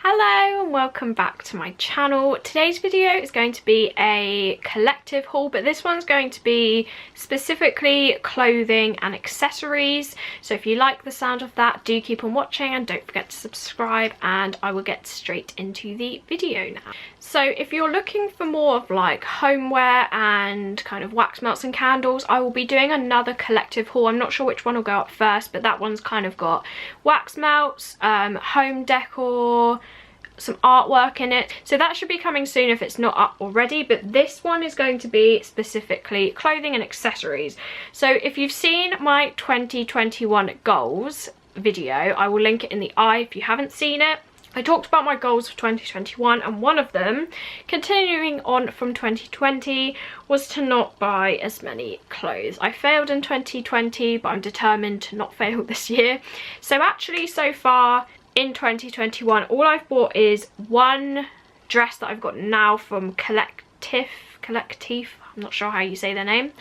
Hello and welcome back to my channel. Today's video is going to be a collective haul, but this one's going to be specifically clothing and accessories. So if you like the sound of that, do keep on watching and don't forget to subscribe, and I will get straight into the video now. So if you're looking for more of like homeware and kind of wax melts and candles, I will be doing another collective haul. I'm not sure which one will go up first, but that one's kind of got wax melts, home decor, some artwork in it, so that should be coming soon if it's not up already. But this one is going to be specifically clothing and accessories. So if you've seen my 2021 goals video, I will link it in the eye if you haven't seen it. I talked about my goals for 2021, and one of them, continuing on from 2020, was to not buy as many clothes. I failed in 2020, but I'm determined to not fail this year. So actually, so far in 2021, all I've bought is one dress that I've got now from COLLECTIF, I'm not sure how you say their name,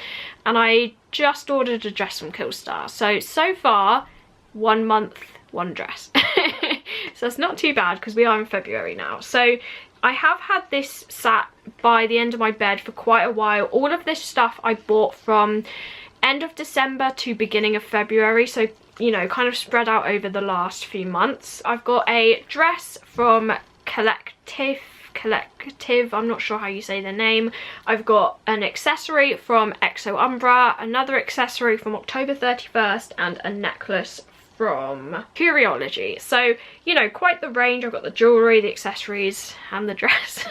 and I just ordered a dress from Killstar. So far, 1 month, one dress. So that's not too bad because we are in February now. So I have had this sat by the end of my bed for quite a while. All of this stuff I bought from end of December to beginning of February, so you know, kind of spread out over the last few months. I've got a dress from Collective, I'm not sure how you say their name. I've got an accessory from Exo Umbra, another accessory from October 31st, and a necklace from Curiology. So, you know, quite the range. I've got the jewellery, the accessories, and the dress.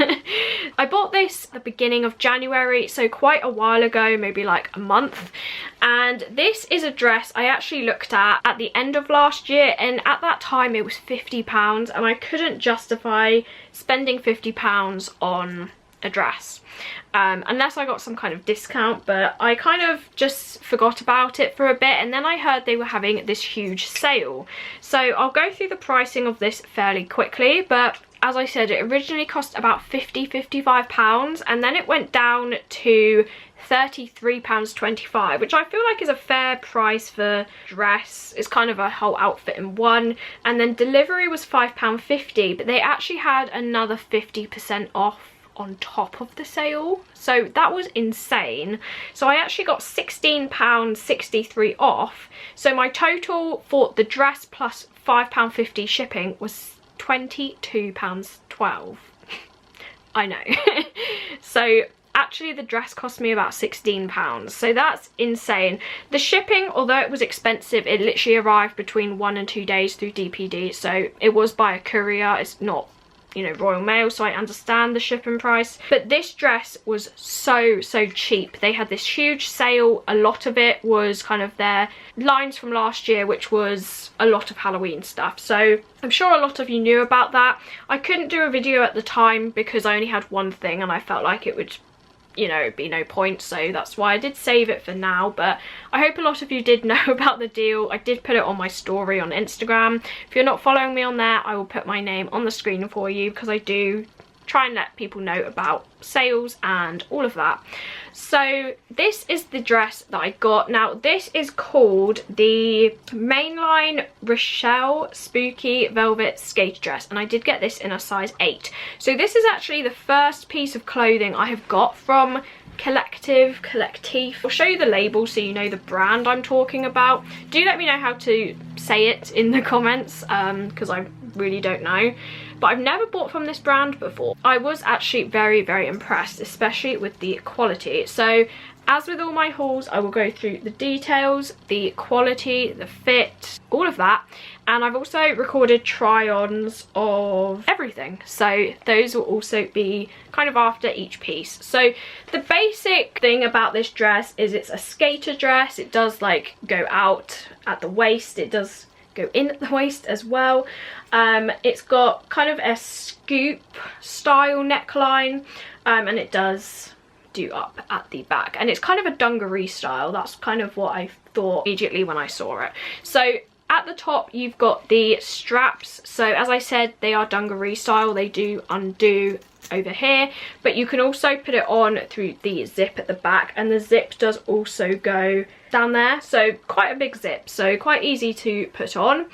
I bought this at the beginning of January, so quite a while ago, maybe like a month. And this is a dress I actually looked at the end of last year, and at that time it was £50, and I couldn't justify spending £50 on a dress unless I got some kind of discount, but I kind of just forgot about it for a bit, and then I heard they were having this huge sale. So I'll go through the pricing of this fairly quickly, but as I said, it originally cost about £55, and then it went down to £33.25, which I feel like is a fair price for dress. It's kind of a whole outfit in one. And then delivery was £5.50, but they actually had another 50% off on top of the sale, so that was insane. So I actually got £16.63 off, so my total for the dress plus £5.50 shipping was £22.12. I know. So actually the dress cost me about £16, so that's insane. The shipping, although it was expensive, it literally arrived between 1 and 2 days through DPD, so it was by a courier. It's not, you know, Royal Mail, so I understand the shipping price. But this dress was so cheap. They had this huge sale. A lot of it was kind of their lines from last year, which was a lot of Halloween stuff, so I'm sure a lot of you knew about that. I couldn't do a video at the time because I only had one thing, and I felt like it would, you know, be no point, so that's why I did save it for now. But I hope a lot of you did know about the deal. I did put it on my story on Instagram. If you're not following me on there, I will put my name on the screen for you, because I do try and let people know about sales and all of that. So this is the dress that I got. Now this is called the Mainline Referal Spooky Velvet Skate Dress, and I did get this in a size 8. So this is actually the first piece of clothing I have got from Collectif. I'll show you the label so you know the brand I'm talking about. Do let me know how to say it in the comments, because I really don't know, but I've never bought from this brand before. I was actually very impressed, especially with the quality. So as with all my hauls, I will go through the details, the quality, the fit, all of that, and I've also recorded try-ons of everything, so those will also be kind of after each piece. So the basic thing about this dress is it's a skater dress. It does like go out at the waist, it does go in at the waist as well. It's got kind of a scoop style neckline, and it does do up at the back, and it's kind of a dungaree style. That's kind of what I thought immediately when I saw it. So at the top you've got the straps. So as I said, they are dungaree style. They do undo over here, but you can also put it on through the zip at the back, and the zip does also go down there, so quite a big zip, so quite easy to put on.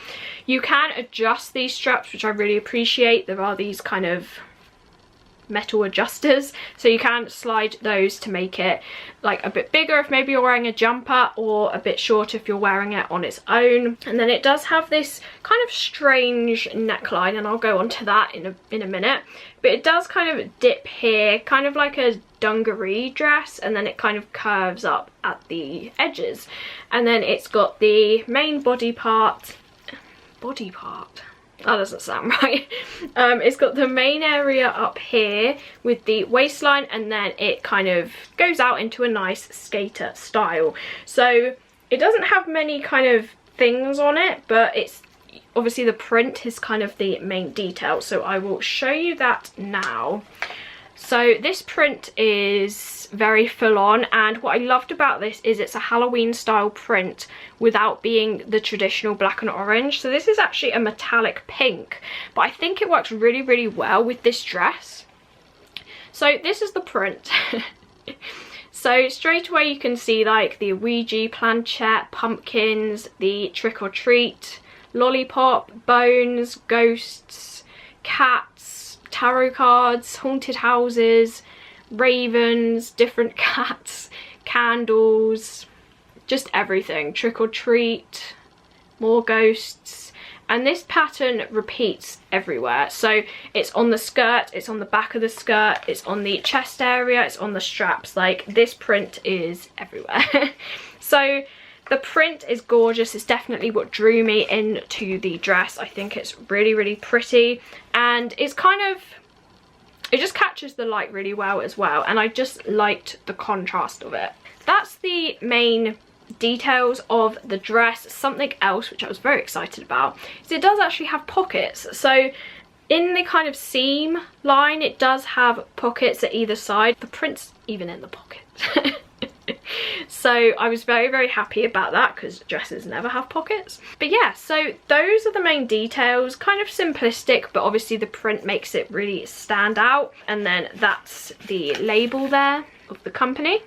You can adjust these straps, which I really appreciate. There are these kind of metal adjusters, so you can slide those to make it like a bit bigger if maybe you're wearing a jumper, or a bit shorter if you're wearing it on its own. And then it does have this kind of strange neckline, and I'll go on to that in a minute, but it does kind of dip here, kind of like a dungaree dress, and then it kind of curves up at the edges, and then it's got the main body part, that doesn't sound right. It's got the main area up here with the waistline, and then it kind of goes out into a nice skater style. So it doesn't have many kind of things on it, but it's obviously the print is kind of the main detail, so I will show you that now. So this print is very full on, and what I loved about this is it's a Halloween style print without being the traditional black and orange. So this is actually a metallic pink, but I think it works really, really well with this dress. So this is the print. So straight away you can see like the Ouija planchette, pumpkins, the trick or treat, lollipop, bones, ghosts, cats, tarot cards, haunted houses, ravens, different cats, candles, just everything, trick or treat, more ghosts. And this pattern repeats everywhere, so it's on the skirt, it's on the back of the skirt, it's on the chest area, it's on the straps. Like, this print is everywhere. So the print is gorgeous. It's definitely what drew me into the dress. I think it's really, really pretty, and it's kind of, it just catches the light really well as well, and I just liked the contrast of it. That's the main details of the dress. Something else which I was very excited about is it does actually have pockets. So in the kind of seam line, it does have pockets at either side. The print's even in the pocket. So I was very, very happy about that, because dresses never have pockets. But yeah, so those are the main details, kind of simplistic, but obviously the print makes it really stand out. And then that's the label there of the company.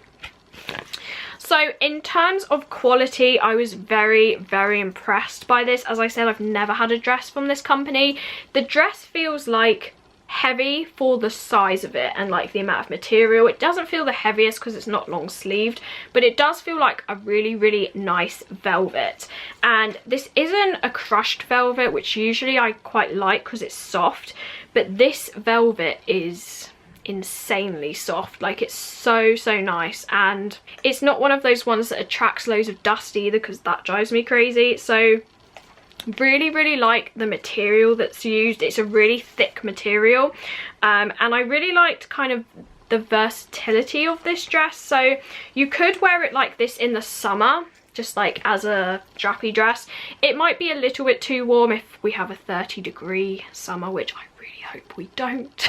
So in terms of quality, I was very, very impressed by this. As I said, I've never had a dress from this company. The dress feels like heavy for the size of it and like the amount of material. It doesn't feel the heaviest because it's not long sleeved, but it does feel like a really, really nice velvet. And this isn't a crushed velvet, which usually I quite like because it's soft, but this velvet is insanely soft. Like, it's so, so nice, and it's not one of those ones that attracts loads of dust either, because that drives me crazy. So really, really like the material that's used. It's a really thick material, and I really liked kind of the versatility of this dress. So you could wear it like this in the summer, just like as a strappy dress. It might be a little bit too warm if we have a 30-degree summer, which I really hope we don't.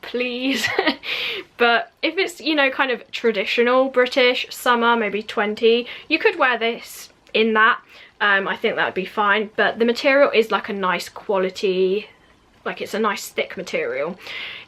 Please. But if it's, you know, kind of traditional British summer, maybe 20, you could wear this in that. I think that would be fine, but the material is like a nice quality, like it's a nice thick material.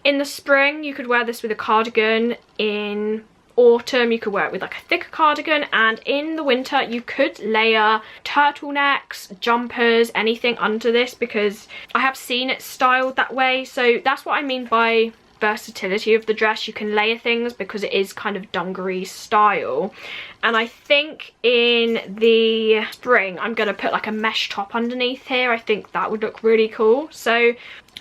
In the spring you could wear this with a cardigan. In autumn you could wear it with like a thicker cardigan, and in the winter you could layer turtlenecks, jumpers, anything under this, because I have seen it styled that way. So that's what I mean by versatility of the dress. You can layer things because it is kind of dungaree style. And I think in the spring I'm gonna put like a mesh top underneath here. I think that would look really cool. So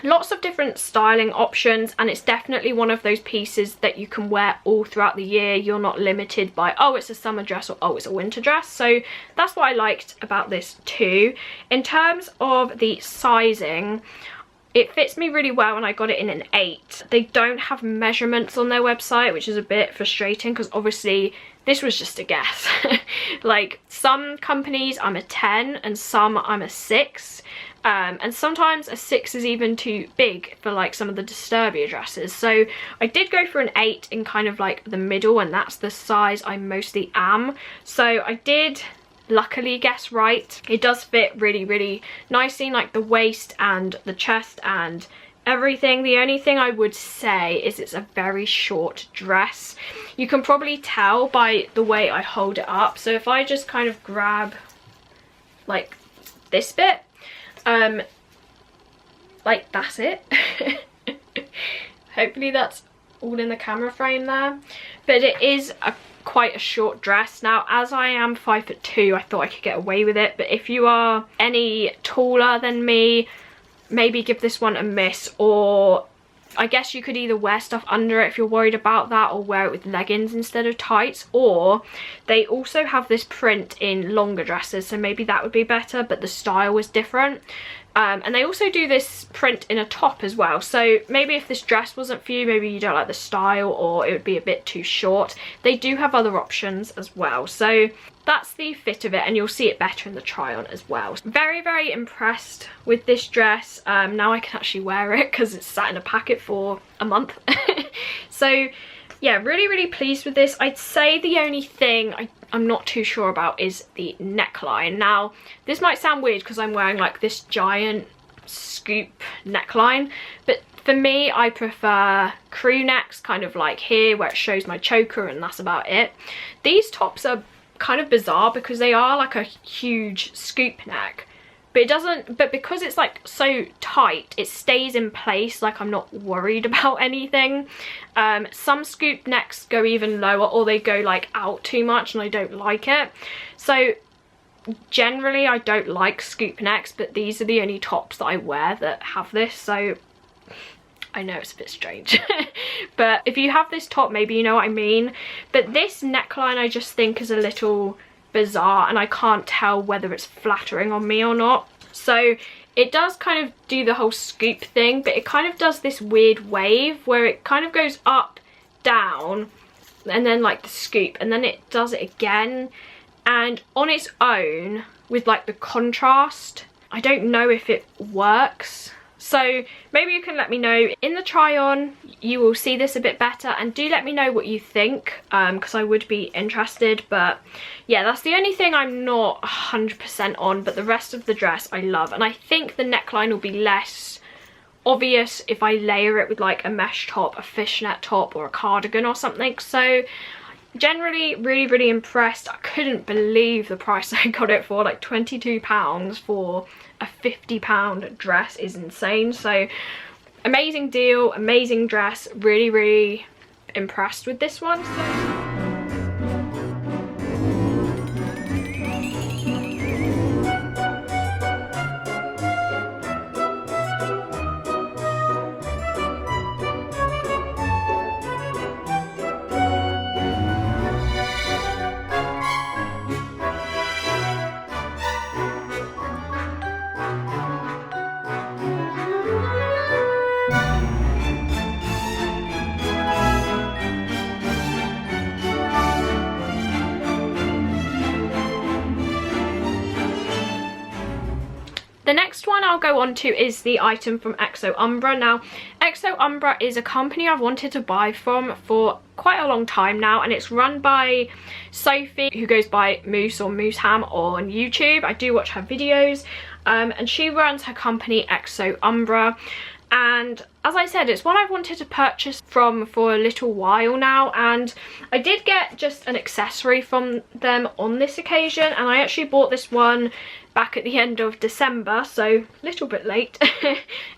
lots of different styling options, and it's definitely one of those pieces that you can wear all throughout the year. You're not limited by, oh, it's a summer dress or oh, it's a winter dress. So that's what I liked about this too. In terms of the sizing, it fits me really well, and I got it in an 8. They don't have measurements on their website, which is a bit frustrating because obviously this was just a guess. Like, some companies I'm a 10 and some I'm a 6. And sometimes a 6 is even too big for like some of the Disturbia dresses. So I did go for an 8 in kind of like the middle, and that's the size I mostly am. So I did luckily guess right. It does fit really, really nicely, like the waist and the chest and everything. The only thing I would say is it's a very short dress. You can probably tell by the way I hold it up. So if I just kind of grab like this bit, like that's it. Hopefully that's all in the camera frame there. But it is quite a short dress. Now, as I am 5'2", I thought I could get away with it, but if you are any taller than me, maybe give this one a miss. Or I guess you could either wear stuff under it if you're worried about that, or wear it with leggings instead of tights. Or they also have this print in longer dresses, so maybe that would be better, but the style was different. And they also do this print in a top as well, so maybe if this dress wasn't for you, maybe you don't like the style or it would be a bit too short, they do have other options as well. So that's the fit of it, and you'll see it better in the try on as well. Very, very impressed with this dress. Now I can actually wear it because it's sat in a packet for a month. So yeah, really, really pleased with this. I'd say the only thing I'm not too sure about is the neckline. Now, this might sound weird because I'm wearing like this giant scoop neckline, but for me, I prefer crew necks, kind of like here where it shows my choker, and that's about it. These tops are kind of bizarre because they are like a huge scoop neck, but it doesn't, but because it's like so tight, it stays in place, like I'm not worried about anything. Some scoop necks go even lower, or they go like out too much, and I don't like it. So generally I don't like scoop necks, but these are the only tops that I wear that have this, so I know it's a bit strange. But if you have this top, maybe you know what I mean. But this neckline I just think is a little bizarre, and I can't tell whether it's flattering on me or not. So it does kind of do the whole scoop thing, but it kind of does this weird wave where it kind of goes up, down, and then like the scoop, and then it does it again. And on its own, with like the contrast, I don't know if it works. So maybe you can let me know in the try on. You will see this a bit better, and do let me know what you think, because I would be interested. But yeah, that's the only thing I'm not 100% on, but the rest of the dress I love. And I think the neckline will be less obvious if I layer it with like a mesh top, a fishnet top, or a cardigan or something. So generally really, really impressed. I couldn't believe the price I got it for, like £22 for a £50 dress is insane. So amazing deal, amazing dress, really, really impressed with this one. The next one I'll go on to is the item from Exo Umbra. Now, Exo Umbra is a company I've wanted to buy from for quite a long time now, and it's run by Sophie, who goes by Moose or Mooseham on YouTube. I do watch her videos, and she runs her company Exo Umbra. And as I said, it's one I've wanted to purchase from for a little while now, and I did get just an accessory from them on this occasion, and I actually bought this one back at the end of December, so a little bit late.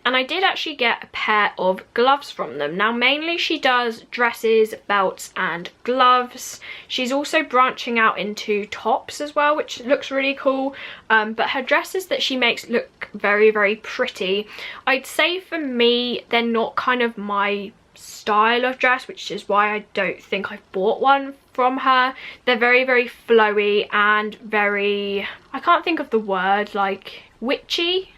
And I did actually get a pair of gloves from them. Now, mainly she does dresses, belts and gloves. She's also branching out into tops as well, which looks really cool. But her dresses that she makes look very, very pretty. I'd say for me, they're not kind of my style of dress, which is why I don't think I've bought one from her. They're very, very flowy and very, I can't think of the word, like witchy,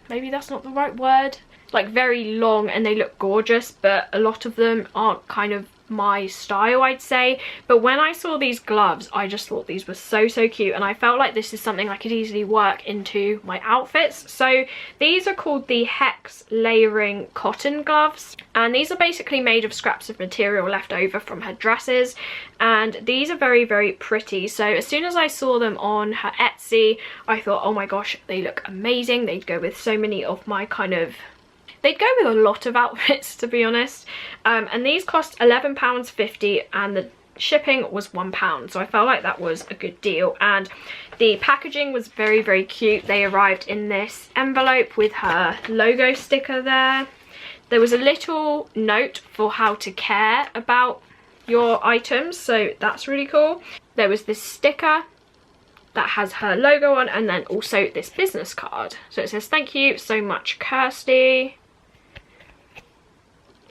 maybe that's not the right word, like very long, and they look gorgeous, but a lot of them aren't kind of my style, I'd say. But when I saw these gloves, I just thought these were so, so cute, and I felt like this is something I could easily work into my outfits. So these are called the Hex Layering Cotton Gloves, and these are basically made of scraps of material left over from her dresses, and these are very, very pretty. So as soon as I saw them on her Etsy, I thought, oh my gosh, they look amazing. They'd go with so many of my kind of They'd go with a lot of outfits, to be honest. And these cost £11.50 and the shipping was £1, so I felt like that was a good deal. And the packaging was very, very cute. They arrived in this envelope with her logo sticker there. There was a little note for how to care about your items, so that's really cool. There was this sticker that has her logo on, and then also this business card. So it says, "Thank you so much, Kirsty."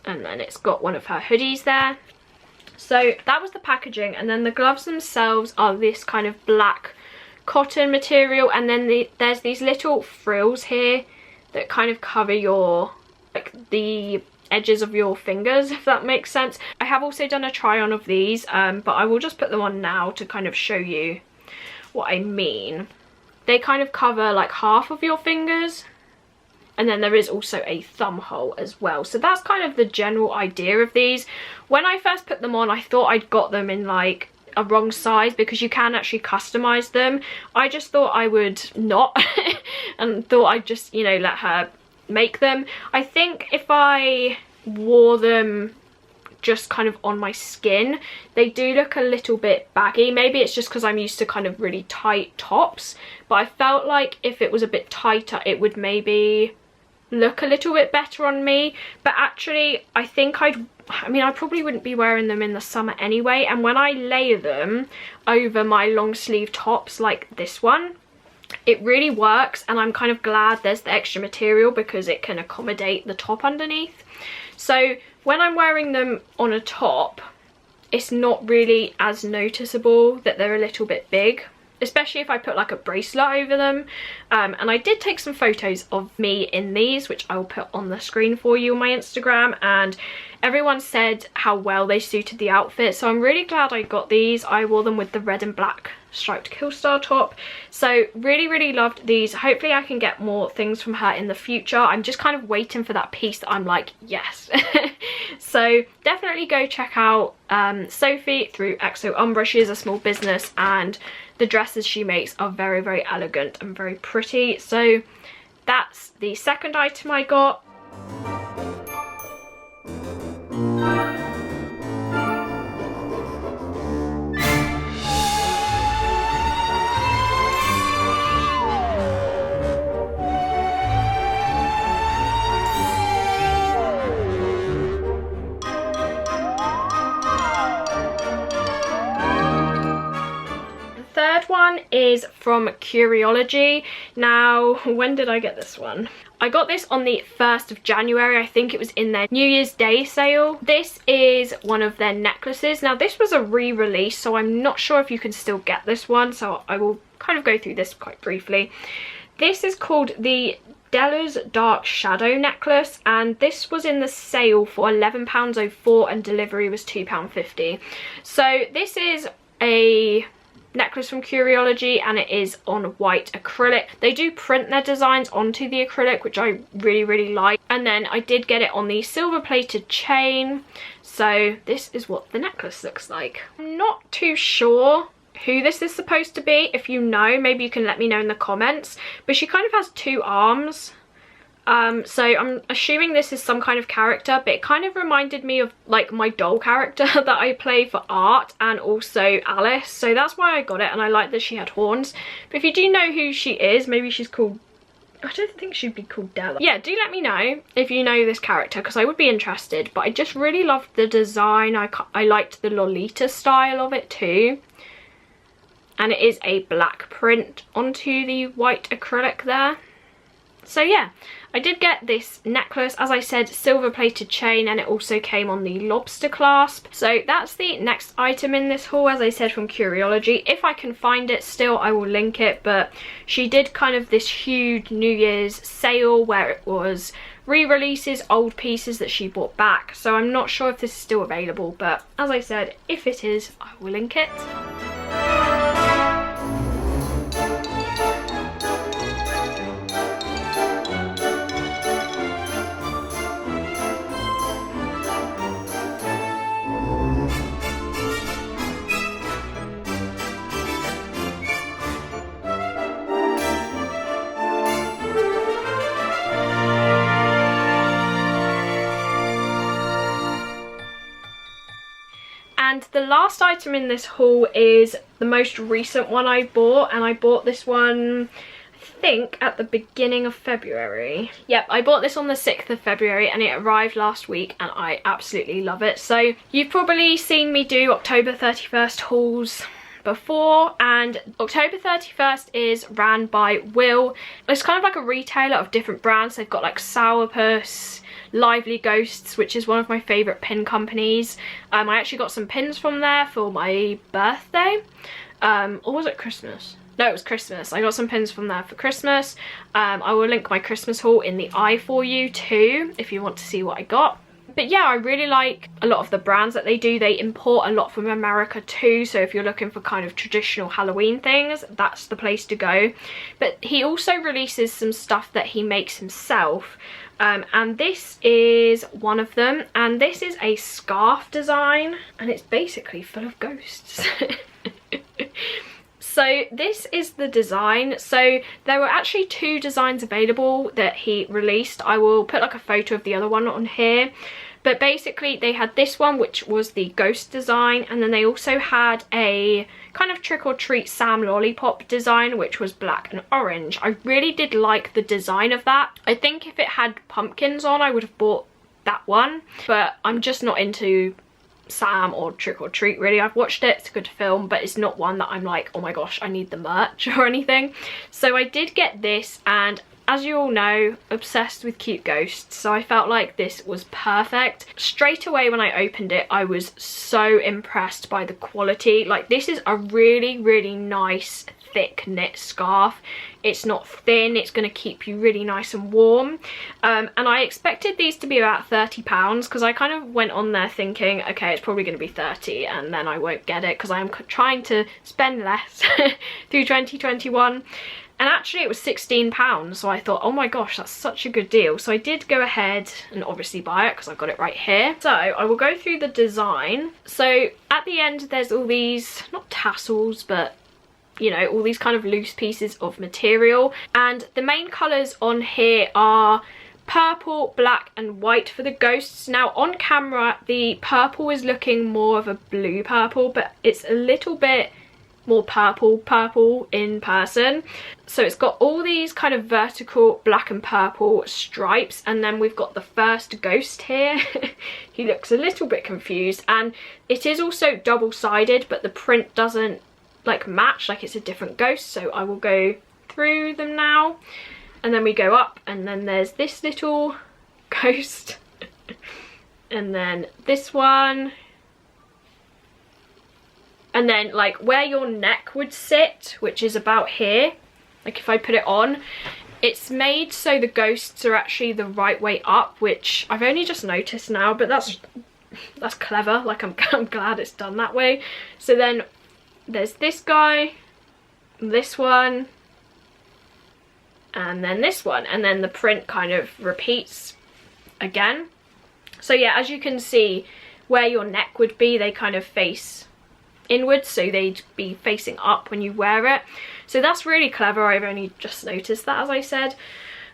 And then it's got one of her hoodies there. So that was the packaging, and then the gloves themselves are this kind of black cotton material, and then there's these little frills here that kind of cover your, like, the edges of your fingers, if that makes sense. I have also done a try on of these, but I will just put them on now to kind of show you what I mean. They kind of cover like half of your fingers, and then there is also a thumb hole as well. So that's kind of the general idea of these. When I first put them on, I thought I'd got them in like a wrong size, because you can actually customize them. I just thought I would not and thought I'd just, you know, let her make them. I think if I wore them just kind of on my skin, they do look a little bit baggy. Maybe it's just because I'm used to kind of really tight tops, but I felt like if it was a bit tighter it would maybe look a little bit better on me. But actually I think I probably wouldn't be wearing them in the summer anyway, and when I layer them over my long sleeve tops like this one, it really works. And I'm kind of glad there's the extra material because it can accommodate the top underneath. So when I'm wearing them on a top, it's not really as noticeable that they're a little bit big, especially if I put like a bracelet over them. And I did take some photos of me in these, which I'll put on the screen for you on my Instagram, and everyone said how well they suited the outfit, so I'm really glad I got these. I wore them with the red and black striped Killstar top, so really, really loved these. Hopefully I can get more things from her in the future. I'm just kind of waiting for that piece that I'm like, yes. So definitely go check out Sophie through Exo Umbra. She is a small business, and the dresses she makes are very, very elegant and very pretty. So that's the second item I got. One is from Curiology. Now, when did I get this one? I got this on the 1st of January. I think it was in their New Year's Day sale. This is one of their necklaces. Now, this was a re-release, so I'm not sure if you can still get this one, so I will kind of go through this quite briefly. This is called the Della's Dark Shadow necklace, and this was in the sale for £11.04 and delivery was £2.50. So this is a necklace from Curiology, and it is on white acrylic. They do print their designs onto the acrylic, which I really, really like. And then I did get it on the silver plated chain. So this is what the necklace looks like. I'm not too sure who this is supposed to be. If you know, maybe you can let me know in the comments. But she kind of has two arms. So I'm assuming this is some kind of character, but it kind of reminded me of like my doll character that I play for art, and also Alice. So that's why I got it, and I like that she had horns. But if you do know who she is, maybe she's called, I don't think she'd be called Della. Yeah, do let me know if you know this character, because I would be interested. But I just really loved the design. I liked the Lolita style of it too. And it is a black print onto the white acrylic there. So yeah, I did get this necklace, as I said, silver plated chain, and it also came on the lobster clasp. So that's the next item in this haul, as I said, from Curiology. If I can find it still, I will link it, but she did kind of this huge New Year's sale where it was re-releases, old pieces that she brought back. So I'm not sure if this is still available, but as I said, if it is, I will link it. the last item in this haul is the most recent one I bought, and I bought this one I think at the beginning of February. Yep, I bought this on the 6th of February and it arrived last week and I absolutely love it. So you've probably seen me do October 31st hauls before, and October 31st is ran by Will. It's kind of like a retailer of different brands. They've got like Sourpuss, Lively Ghosts, which is one of my favourite pin companies. I actually got some pins from there for my birthday, or was it Christmas? No, it was Christmas. I got some pins from there for Christmas. I will link my Christmas haul in the eye for you too, if you want to see what I got. But yeah, I really like a lot of the brands that they do. They import a lot from America too, so if you're looking for kind of traditional Halloween things, that's the place to go. But he also releases some stuff that he makes himself, and this is one of them, and this is a scarf design and it's basically full of ghosts. So this is the design. So there were actually 2 designs available that he released. I will put like a photo of the other one on here. But basically they had this one, which was the ghost design, and then they also had a kind of trick or treat Sam Lollipop design, which was black and orange. I really did like the design of that. I think if it had pumpkins on, I would have bought that one, but I'm just not into Sam or Trick or Treat really. I've watched it, it's a good film, but it's not one that I'm like, oh my gosh, I need the merch or anything. So I did get this, and as you all know, obsessed with cute ghosts, so I felt like this was perfect. Straight away when I opened it, I was so impressed by the quality. Like, this is a really, really nice thick knit scarf. It's not thin, it's going to keep you really nice and warm, and I expected these to be about £30 because I kind of went on there thinking, okay, it's probably going to be 30 and then I won't get it because I am trying to spend less through 2021. And actually it was £16, so I thought, oh my gosh, that's such a good deal. So I did go ahead and obviously buy it because I've got it right here. So I will go through the design. So at the end there's all these, not tassels, but you know, all these kind of loose pieces of material, and the main colours on here are purple, black and white for the ghosts. Now on camera the purple is looking more of a blue purple, but it's a little bit more purple in person. So it's got all these kind of vertical black and purple stripes, and then we've got the first ghost here. He looks a little bit confused, and it is also double-sided, but the print doesn't like match, like it's a different ghost. So I will go through them now, and then we go up, and then there's this little ghost and then this one, and then like where your neck would sit, which is about here, like if I put it on, it's made so the ghosts are actually the right way up, which I've only just noticed now, but that's clever. Like I'm glad it's done that way. So then there's this guy, this one, and then this one, and then the print kind of repeats again. So yeah, as you can see, where your neck would be, they kind of face inwards, so they'd be facing up when you wear it. So that's really clever. I've only just noticed that, as I said.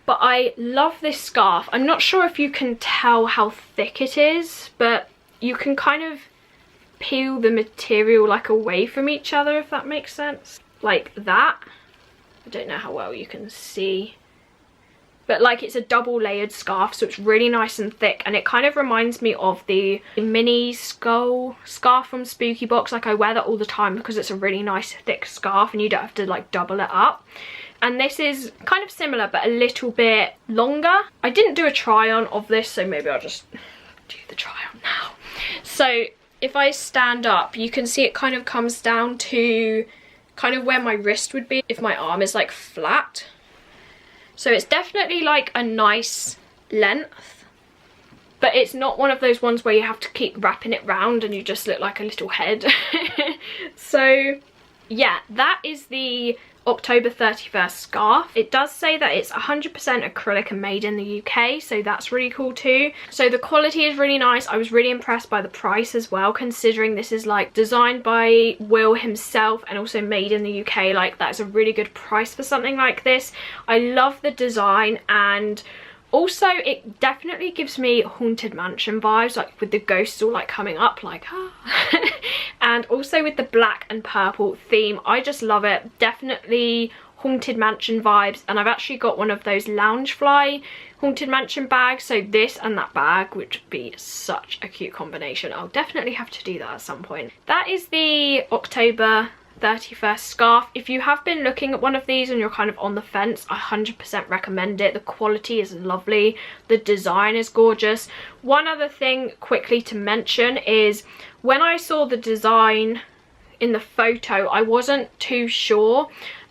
But I love this scarf. I'm not sure if you can tell how thick it is, but you can kind of peel the material like away from each other, if that makes sense, like that. I don't know how well you can see, but like it's a double layered scarf, so it's really nice and thick, and it kind of reminds me of the mini skull scarf from Spooky Box. Like I wear that all the time because it's a really nice thick scarf and you don't have to like double it up. And this is kind of similar but a little bit longer. I didn't do a try on of this, so maybe I'll just do the try on now. So if I stand up, you can see it kind of comes down to kind of where my wrist would be if my arm is like flat. So it's definitely like a nice length, but it's not one of those ones where you have to keep wrapping it round and you just look like a little head. So yeah, that is the October 31st scarf. It does say that it's 100% acrylic and made in the UK, so that's really cool too. So the quality is really nice. I was really impressed by the price as well, considering this is like designed by Will himself and also made in the UK. Like that's a really good price for something like this. I love the design, and Also, it definitely gives me Haunted Mansion vibes, like with the ghosts all like coming up like ah. And also with the black and purple theme, I just love it. Definitely Haunted Mansion vibes, and I've actually got one of those Loungefly Haunted Mansion bags, so this and that bag would be such a cute combination. I'll definitely have to do that at some point. That is the October 31st scarf. If you have been looking at one of these and you're kind of on the fence, I 100% recommend it. The quality is lovely, the design is gorgeous. One other thing quickly to mention is when I saw the design in the photo, I wasn't too sure.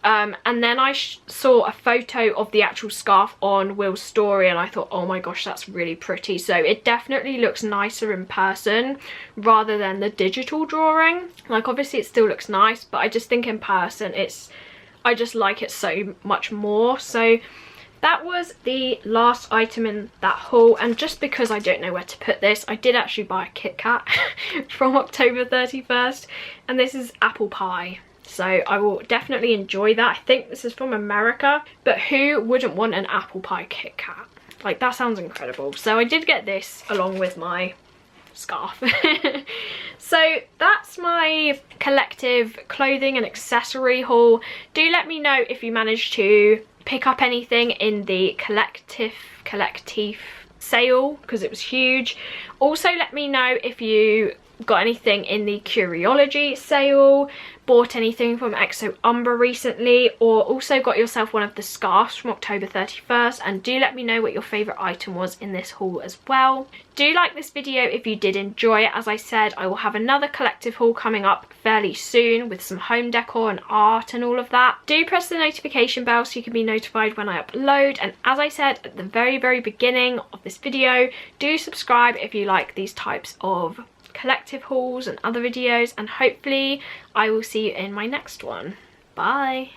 And then I saw a photo of the actual scarf on Will's story, and I thought, oh my gosh, that's really pretty. So it definitely looks nicer in person rather than the digital drawing. Like, obviously it still looks nice, but I just think in person I just like it so much more. So that was the last item in that haul, and just because I don't know where to put this, I did actually buy a Kit Kat from October 31st, and this is apple pie. So I will definitely enjoy that. I think this is from America, but who wouldn't want an apple pie Kit Kat? Like, that sounds incredible. So I did get this along with my scarf. So that's my collective clothing and accessory haul. Do let me know if you managed to pick up anything in the collective sale, because it was huge. Also let me know if you got anything in the Curiology sale, bought anything from Exo Umbra recently, or also got yourself one of the scarves from October 31st, and do let me know what your favourite item was in this haul as well. Do like this video if you did enjoy it. As I said, I will have another collective haul coming up fairly soon with some home decor and art and all of that. Do press the notification bell so you can be notified when I upload, and as I said at the very beginning of this video, do subscribe if you like these types of collective hauls and other videos, and hopefully I will see you in my next one. Bye.